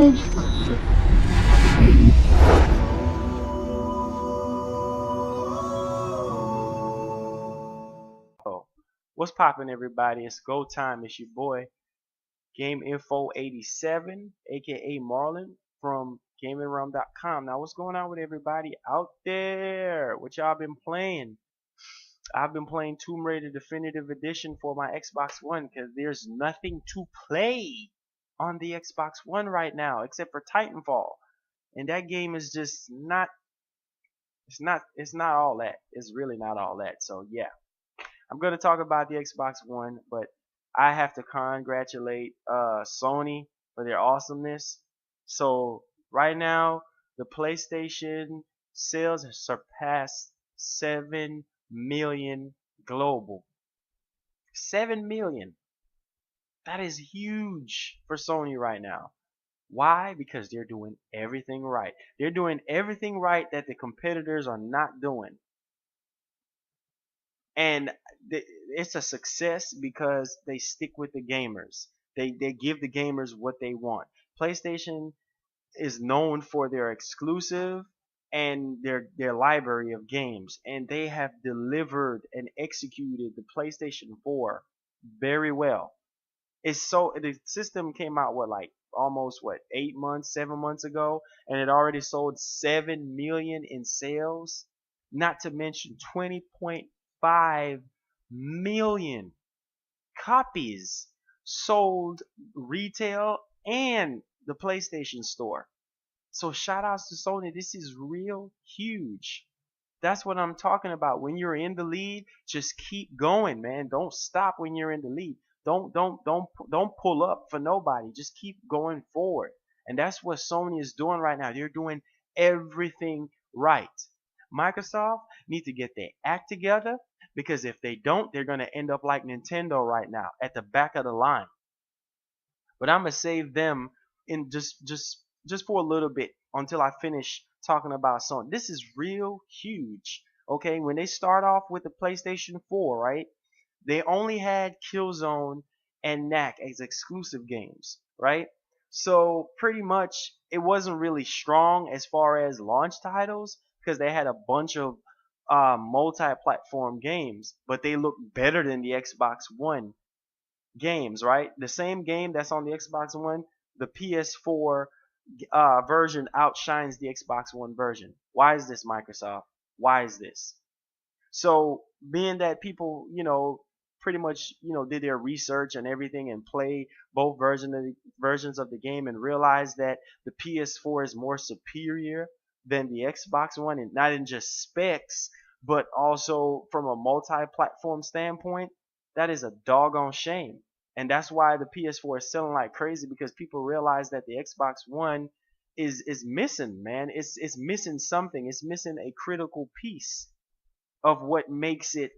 Oh, what's poppin', everybody? It's go time. It's your boy Game Info 87, aka Marlon from GamingRealm.com. Now, what's going on with everybody out there? What y'all been playing? I've been playing Tomb Raider Definitive Edition for my Xbox One because there's nothing to play on the Xbox One right now except for Titanfall, and that game is just not. It's not all that. It's really not all that. So yeah. I'm going to talk about the Xbox One, but I have to congratulate Sony for their awesomeness. So right now, the PlayStation sales have surpassed 7 million global. 7 million. That is huge for Sony right now. Why? Because they're doing everything right. They're doing everything right that the competitors are not doing. And it's a success because they stick with the gamers. They give the gamers what they want. PlayStation is known for their exclusive and their library of games, and they have delivered and executed the PlayStation 4 very well. It's so the system came out like almost 8 months, 7 months ago, and it already sold 7 million in sales. Not to mention 20.5 million copies sold retail and the PlayStation Store. So shout outs to Sony. This is real huge. That's what I'm talking about. When you're in the lead, just keep going, man. Don't stop when you're in the lead. Don't pull up for nobody. Just keep going forward. And that's what Sony is doing right now. They're doing everything right. Microsoft need to get their act together, because if they don't, they're going to end up like Nintendo right now, at the back of the line. But I'm going to save them in just for a little bit until I finish talking about Sony. This is real huge. Okay, when they start off with the PlayStation 4, right? They only had Killzone and Knack as exclusive games, right? So pretty much it wasn't really strong as far as launch titles, because they had a bunch of multi-platform games, but they look better than the Xbox One games, right? The same game that's on the Xbox One, the PS4 version outshines the Xbox One version. Why is this, Microsoft? Why is this? So being that people, pretty much, did their research and everything and play both versions of the game and realized that the PS4 is more superior than the Xbox One, and not in just specs, but also from a multi-platform standpoint, that is a doggone shame. And that's why the PS4 is selling like crazy, because people realize that the Xbox One is missing, man. It's missing something. It's missing a critical piece of what makes it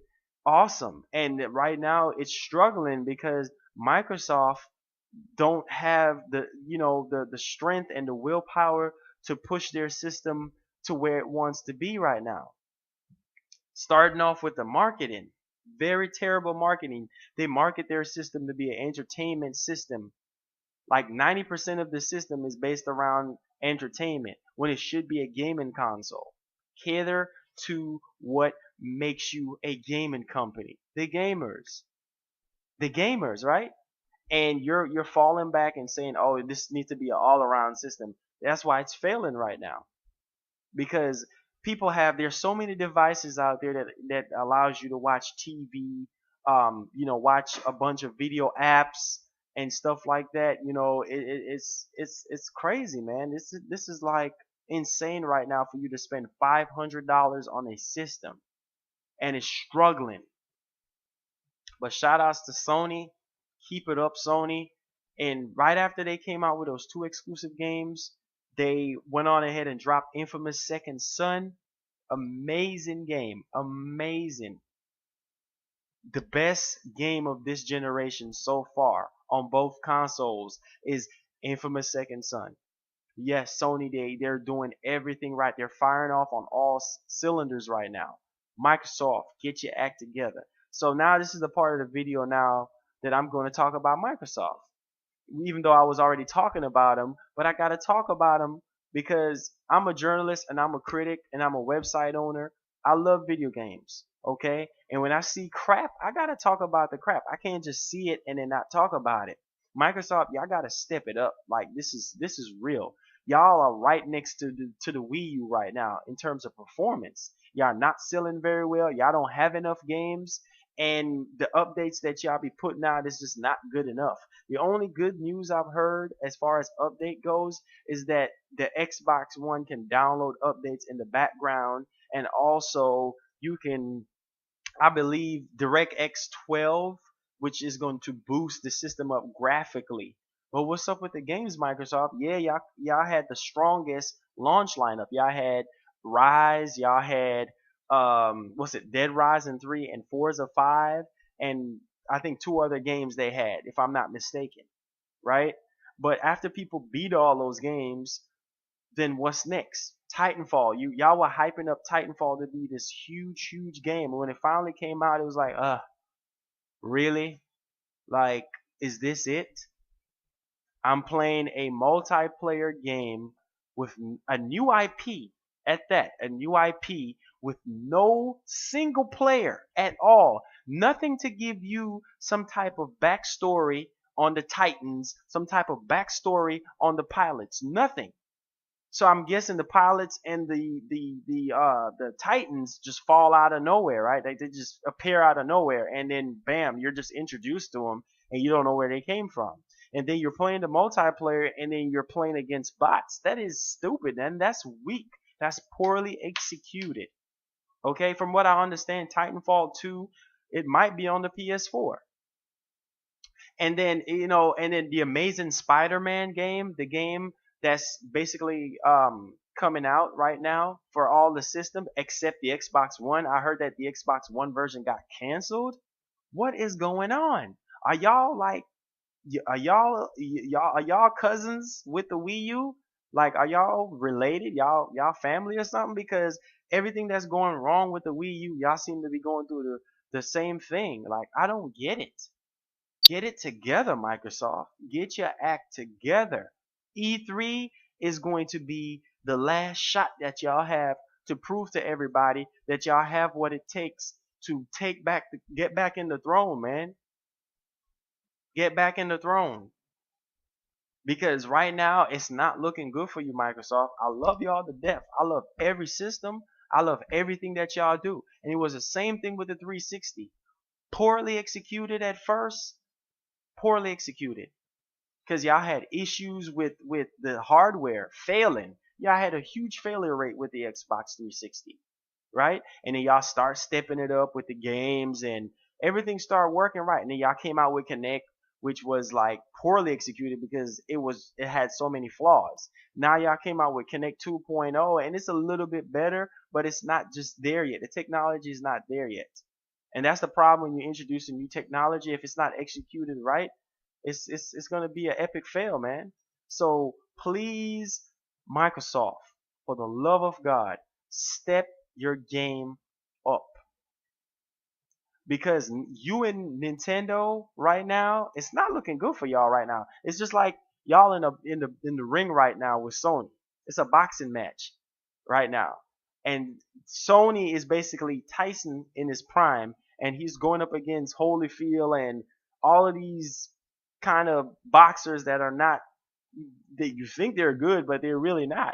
awesome. And right now it's struggling because Microsoft don't have the strength and the willpower to push their system to where it wants to be right now. Starting off with the marketing, very terrible marketing. They market their system to be an entertainment system. Like 90% of the system is based around entertainment when it should be a gaming console. Cater to what makes you a gaming company. The gamers. The gamers, right? And you're falling back and saying, "Oh, this needs to be an all-around system." That's why it's failing right now. Because there's so many devices out there that allows you to watch TV, watch a bunch of video apps and stuff like that. It's crazy, man. This is like insane right now for you to spend $500 on a system, and it's struggling. But shout outs to Sony. Keep it up, Sony. And right after they came out with those two exclusive games, they went on ahead and dropped Infamous Second Son. Amazing game. Amazing. The best game of this generation so far on both consoles is Infamous Second Son. Yes, Sony, they're doing everything right. They're firing off on all cylinders right now. Microsoft, get your act together. So now this is the part of the video now that I'm going to talk about Microsoft. even though I was already talking about them, but I got to talk about them because I'm a journalist and I'm a critic and I'm a website owner. I love video games, okay? And when I see crap, I got to talk about the crap. I can't just see it and then not talk about it. Microsoft, y'all got to step it up. Like this is real. Y'all are right next to the Wii U right now in terms of performance. Y'all not selling very well. Y'all don't have enough games, and the updates that y'all be putting out is just not good enough. The only good news I've heard as far as update goes is that the Xbox One can download updates in the background, and also you can, I believe, DirectX 12, which is going to boost the system up graphically. But what's up with the games, Microsoft? Yeah, y'all had the strongest launch lineup. Y'all had Rise, y'all had what's it, Dead Rising 3 and Forza 5, and I think two other games they had, if I'm not mistaken, right? But after people beat all those games, then what's next? Titanfall. Y'all were hyping up Titanfall to be this huge, huge game. And when it finally came out, it was like, really? Like, is this it? I'm playing a multiplayer game with a new IP at that, a new IP with no single player at all. Nothing to give you some type of backstory on the Titans, some type of backstory on the pilots. Nothing. So I'm guessing the pilots and the Titans just fall out of nowhere, right? They just appear out of nowhere, and then bam, you're just introduced to them, and you don't know where they came from. And then you're playing the multiplayer, and then you're playing against bots. That is stupid, and that's weak. That's poorly executed. Okay, from what I understand, Titanfall 2, it might be on the PS4. And then and then the Amazing Spider-Man game, the game that's basically coming out right now for all the system except the Xbox One. I heard that the Xbox One version got canceled. What is going on? Are y'all like are y'all cousins with the Wii U? Like, are y'all related? Y'all family or something? Because everything that's going wrong with the Wii U, y'all seem to be going through the same thing. Like, I don't get it. Get it together, Microsoft. Get your act together. E3 is going to be the last shot that y'all have to prove to everybody that y'all have what it takes to get back in the throne, man. Get back in the throne. Because right now it's not looking good for you, Microsoft. I love y'all to death. I love every system. I love everything that y'all do. And it was the same thing with the 360. Poorly executed at first, poorly executed because y'all had issues with the hardware failing. Y'all had a huge failure rate with the Xbox 360, right? And then y'all start stepping it up with the games and everything started working right. And then y'all came out with Connect, which was like poorly executed because it had so many flaws. Now y'all came out with Connect 2.0 and it's a little bit better, but it's not just there yet. The technology is not there yet. And that's the problem when you introduce a new technology. If it's not executed right, it's gonna be an epic fail, man. So please, Microsoft, for the love of God, step your game up because you and Nintendo right now, it's not looking good for y'all right now. It's just like y'all in the ring right now with Sony. It's a boxing match right now, and Sony is basically Tyson in his prime, and he's going up against Holyfield and all of these kind of boxers that are not that you think they're good, but they're really not.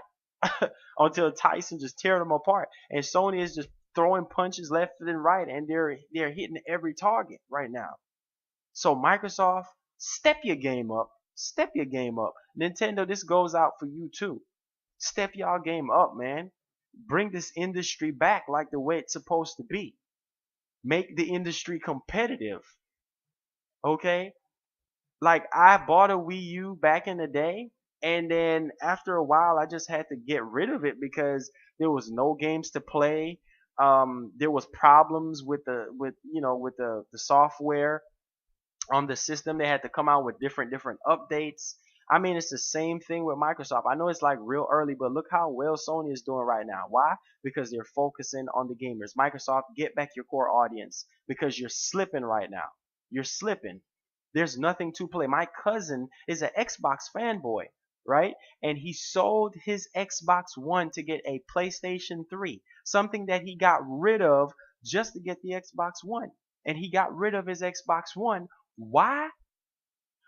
Until Tyson just tear them apart, and Sony is just throwing punches left and right, and they're hitting every target right now. So Microsoft, step your game up. Step your game up. Nintendo, this goes out for you too. Step y'all game up, man. Bring this industry back like the way it's supposed to be. Make the industry competitive. Okay? Like I bought a Wii U back in the day, and then after a while I just had to get rid of it because there was no games to play. There was problems with the software on the system. They had to come out with different updates. I mean, it's the same thing with Microsoft. I know it's like real early, but look how well Sony is doing right now. Why? Because they're focusing on the gamers. Microsoft, get back your core audience because you're slipping right now. You're slipping. There's nothing to play. My cousin is an Xbox fanboy, right? And he sold his Xbox One to get a PlayStation 3, something that he got rid of just to get the Xbox One. And he got rid of his Xbox One. Why?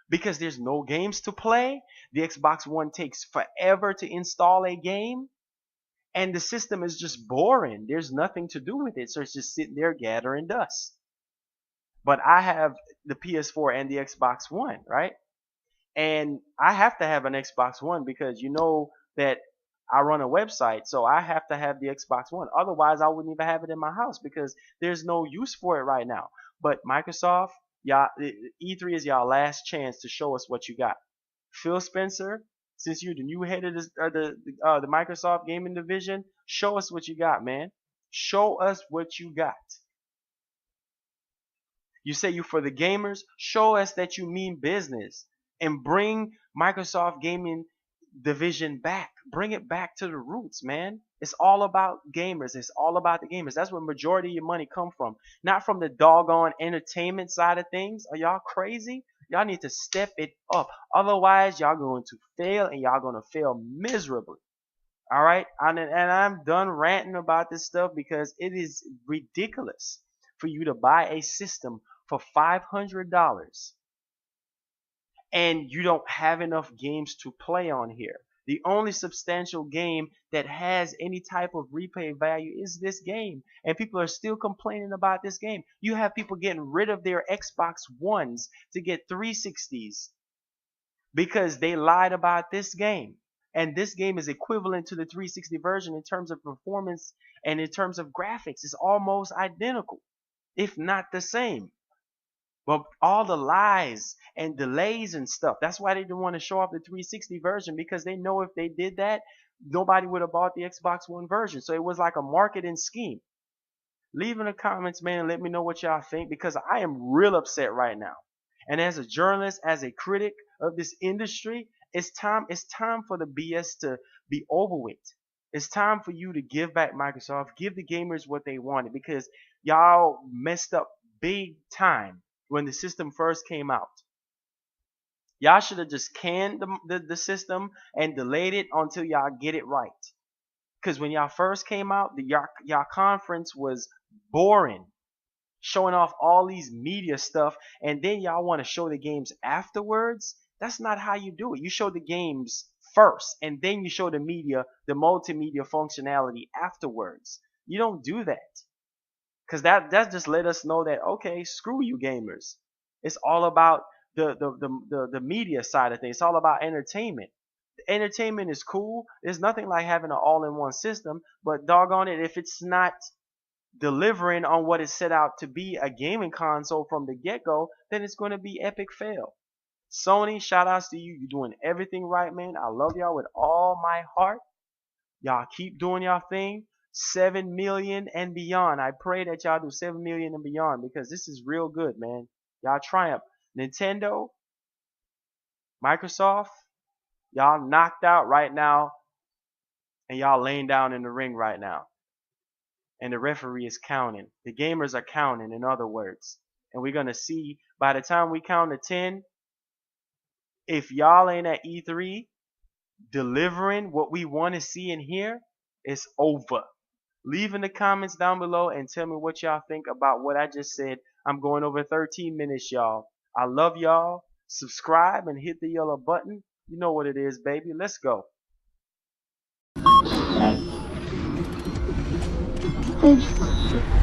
Because there's no games to play. The Xbox One takes forever to install a game. And the system is just boring. There's nothing to do with it. So it's just sitting there gathering dust. But I have the PS4 and the Xbox One, right? And I have to have an Xbox One because you know that I run a website, so I have to have the Xbox One. Otherwise, I wouldn't even have it in my house because there's no use for it right now. But Microsoft, y'all, E3 is y'all last chance to show us what you got. Phil Spencer, since you're the new head of the Microsoft gaming division, show us what you got, man. Show us what you got. You say you for the gamers, show us that you mean business and bring Microsoft gaming division back. Bring it back to the roots, man. It's all about gamers. It's all about the gamers. That's where majority of your money come from. Not from the doggone entertainment side of things. Are y'all crazy? Y'all need to step it up. Otherwise, y'all going to fail and y'all going to fail miserably. All right? And I'm done ranting about this stuff because it is ridiculous for you to buy a system for $500 and you don't have enough games to play on here. The only substantial game that has any type of replay value is this game. And people are still complaining about this game. You have people getting rid of their Xbox Ones to get 360s because they lied about this game. And this game is equivalent to the 360 version in terms of performance and in terms of graphics. It's almost identical, if not the same. But all the lies and delays and stuff, that's why they didn't want to show off the 360 version, because they know if they did that, nobody would have bought the Xbox One version. So it was like a marketing scheme. Leave in the comments, man, and let me know what y'all think, because I am real upset right now. And as a journalist, as a critic of this industry, it's time for the BS to be over with. It's time for you to give back Microsoft, give the gamers what they wanted, because y'all messed up big time when the system first came out. Y'all should have just canned the system and delayed it until y'all get it right. Because when y'all first came out, y'all conference was boring, showing off all these media stuff, and then y'all want to show the games afterwards. That's not how you do it. You show the games first, and then you show the media, the multimedia functionality afterwards. You don't do that. Because that just let us know that, okay, screw you gamers. It's all about the media side of things. It's all about entertainment. Entertainment is cool. There's nothing like having an all-in-one system, but doggone it, if it's not delivering on what it set out to be, a gaming console from the get-go, then it's going to be epic fail. Sony, shout outs to you. You're doing everything right, man. I love y'all with all my heart. Y'all keep doing y'all thing. 7 million and beyond. I pray that y'all do 7 million and beyond, because this is real good, man. Y'all triumph. Nintendo, Microsoft, y'all knocked out right now, and y'all laying down in the ring right now. And the referee is counting. The gamers are counting, in other words. And we're going to see, by the time we count to 10, if y'all ain't at E3 delivering what we want to see and hear, it's over. Leave in the comments down below and tell me what y'all think about what I just said. I'm going over 13 minutes, y'all. I love y'all. Subscribe and hit the yellow button. You know what it is, baby. Let's go. Thanks.